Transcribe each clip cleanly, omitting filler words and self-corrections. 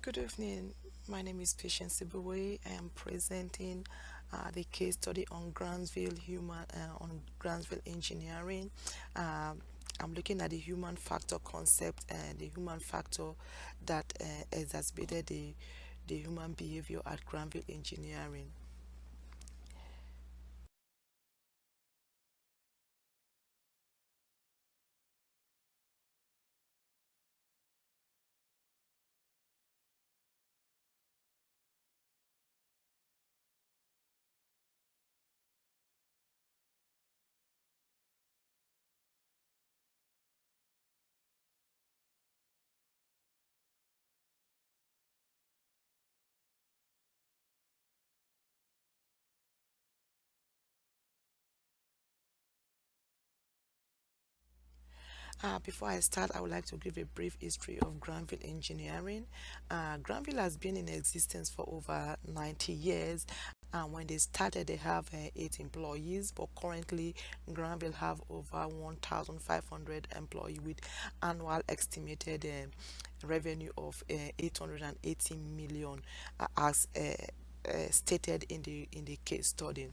Good evening. My name is Patience Sibuwe. I am presenting the case study on Grantsville engineering. Um, I'm looking at the human factor concept and the human factor that exacerbated the human behavior at Granville engineering. Before I start, I would like to give a brief history of Granville Engineering. Granville has been in existence for over 90 years. And when they started, they have 8 employees, but currently Granville have over 1,500 employees with annual estimated revenue of 880 million, as stated in the case study.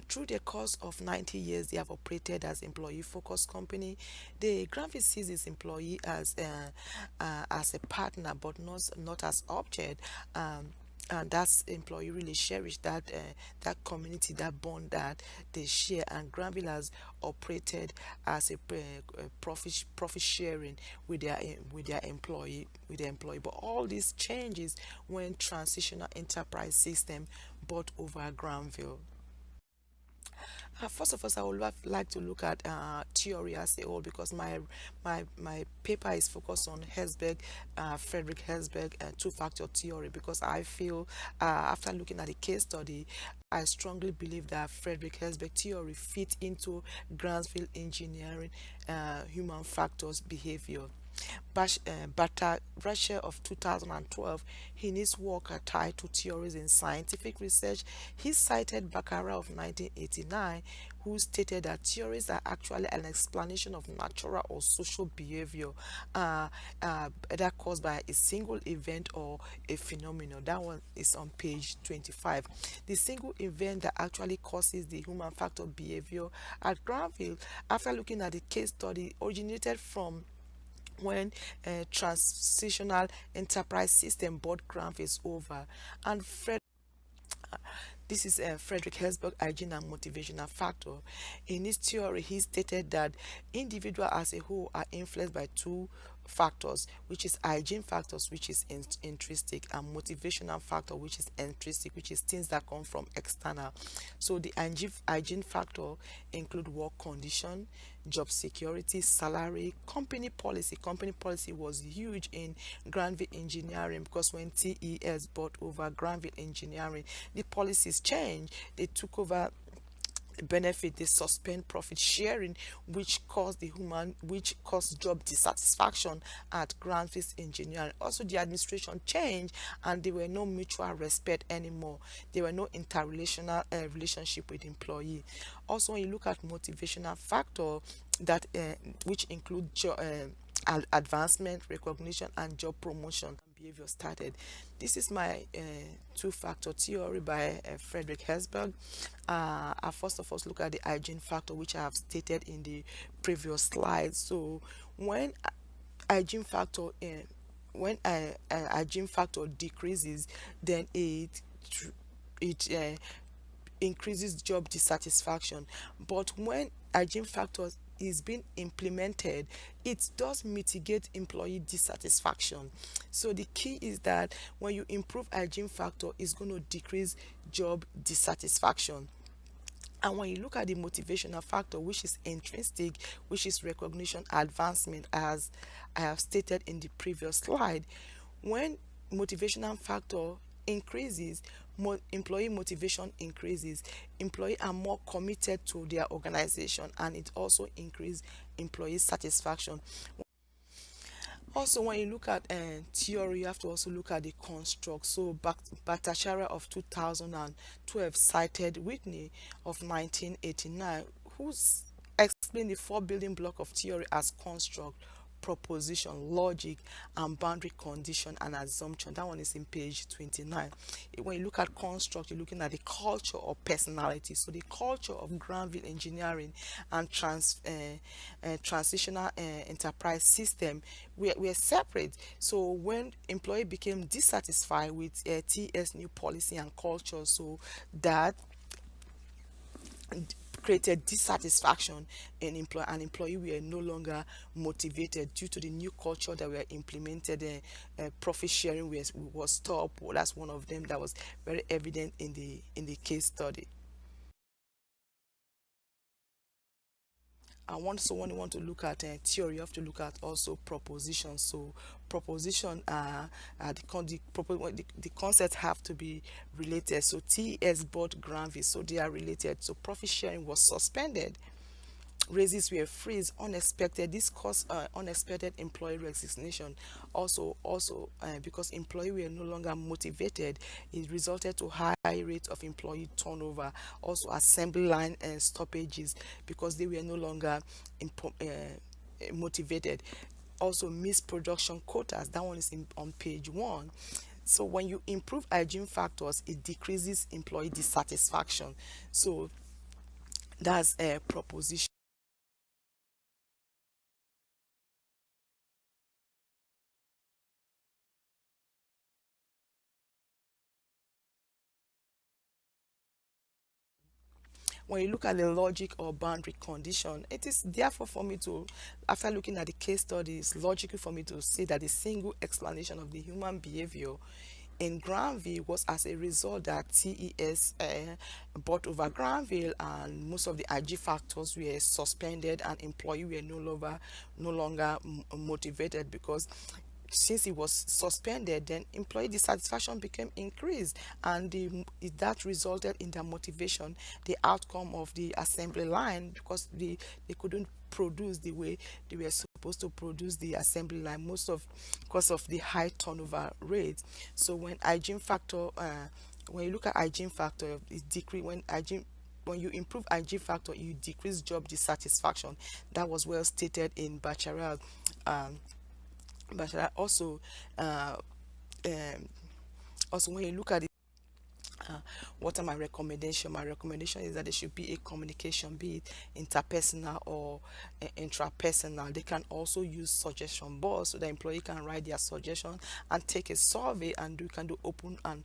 Through the course of 90 years, they have operated as employee-focused company. The Granville sees its employee as a partner, but not as object. And that's employee really cherish that community, that bond that they share. And Granville has operated as a profit sharing with their employee. But all these changes when transitional enterprise system bought over Granville. First of all, I would like to look at theory as a whole, because my paper is focused on Frederick Herzberg, two-factor theory, because I feel after looking at the case study, I strongly believe that Frederick Herzberg theory fit into Grantsville engineering human factors behavior. Bata Russia of 2012, in his work titled Theories in Scientific Research, he cited Baccarat of 1989, who stated that theories are actually an explanation of natural or social behavior, uh, either caused by a single event or a phenomenon. That one is on page 25. The single event that actually causes the human factor behavior at Granville, after looking at the case study, originated from when a transitional enterprise system board graph is over. And this is Frederick Herzberg hygiene and motivational factor. In his theory, he stated that individual as a whole are influenced by two factors, which is hygiene factors, which is intrinsic, and motivational factor, which is intrinsic, which is things that come from external. So the hygiene factor include work condition, job security, salary, company policy. Company policy was huge in Granville Engineering, because when TES bought over Granville Engineering, the policies changed. They took over benefit, they suspend profit sharing, which caused job dissatisfaction at Granville Engineering. Also, the administration changed, and there were no mutual respect anymore. There were no interrelational relationship with employee. Also, when you look at motivational factor, that which include advancement, recognition, and job promotion behavior started. This is my two-factor theory by Frederick Herzberg. I first of all look at the hygiene factor, which I have stated in the previous slide. So when hygiene factor hygiene factor decreases, then it increases job dissatisfaction. But when hygiene factors is being implemented, it does mitigate employee dissatisfaction. So the key is that when you improve hygiene factor, it's going to decrease job dissatisfaction. And when you look at the motivational factor, which is intrinsic, which is recognition, advancement, as I have stated in the previous slide, when motivational factor increases, employee motivation increases, employee are more committed to their organization, and it also increases employee satisfaction. Also, when you look at theory, you have to also look at the construct. So Bhattacharya of 2012 cited Whitney of 1989, who's explained the four building block of theory as construct: proposition, logic, and boundary condition and assumption. That one is in page 29. When you look at construct, you're looking at the culture or personality. So the culture of Granville Engineering and transitional enterprise system were separate. So when employee became dissatisfied with TS new policy and culture, so that created dissatisfaction in employee, and employee were no longer motivated due to the new culture that were implemented. Profit sharing was stopped. Well, that's one of them that was very evident in the case study. And once so when you want to look at theory, you have to look at also propositions. So proposition the concepts have to be related. So TS bought Granville, so they are related. So profit sharing was suspended, raises were freeze, unexpected. This caused unexpected employee resignation. Because employee were no longer motivated, it resulted to high rate of employee turnover. Also assembly line stoppages because they were no longer motivated. Also missed production quotas. That one is on page 1. So when you improve hygiene factors, it decreases employee dissatisfaction. So that's a proposition. When you look at the logic or boundary condition, it is therefore for me to, after looking at the case study, it's logical for me to say that the single explanation of the human behavior in Granville was as a result that TES bought over Granville, and most of the IG factors were suspended and employee were no longer motivated, because since it was suspended, then employee dissatisfaction became increased, and that resulted in the motivation, the outcome of the assembly line, because they couldn't produce the way they were supposed to produce the assembly line, most of because of the high turnover rate. So when you look at hygiene factor, it decrease when you improve IG factor, you decrease job dissatisfaction. That was well stated in Bacharach. um, also, uh, um, also when you look at it, uh, what are my recommendation? My recommendation is that there should be a communication, be it interpersonal or intrapersonal. They can also use suggestion boards so the employee can write their suggestion and take a survey, and you can do open and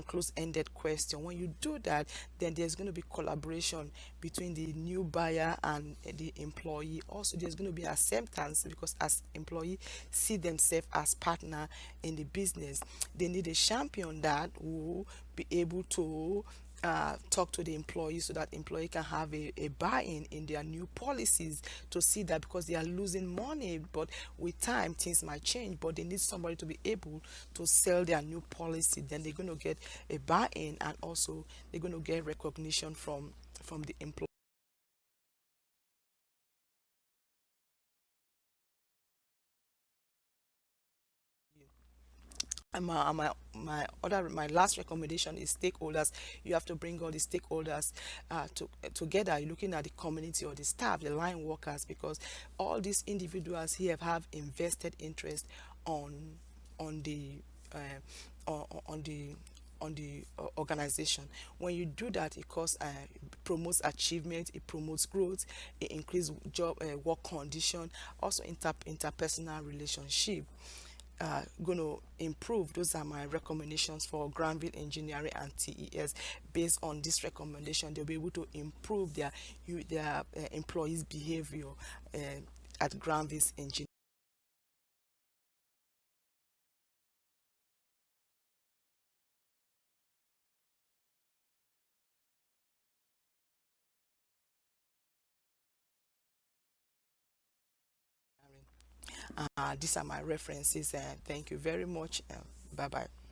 close-ended question. When you do that, then there's going to be collaboration between the new buyer and the employee. Also, there's going to be acceptance, because as employee see themselves as partner in the business, they need a champion that will be able to talk to the employee, so that employee can have a buy-in in their new policies, to see that, because they are losing money, but with time things might change, but they need somebody to be able to sell their new policy. Then they're going to get a buy-in, and also they're going to get recognition from the employee. And my last recommendation is stakeholders. You have to bring all the stakeholders together. You're looking at the community or the staff, the line workers, because all these individuals here have invested interest on on the on the organization. When you do that, it promotes achievement, it promotes growth, it increases job work condition, also interpersonal relationship. Going to improve. Those are my recommendations for Granville Engineering and TES. Based on this recommendation, they'll be able to improve their employees' behavior uh, at Granville's Engineering. These are my references, and thank you very much. Bye bye.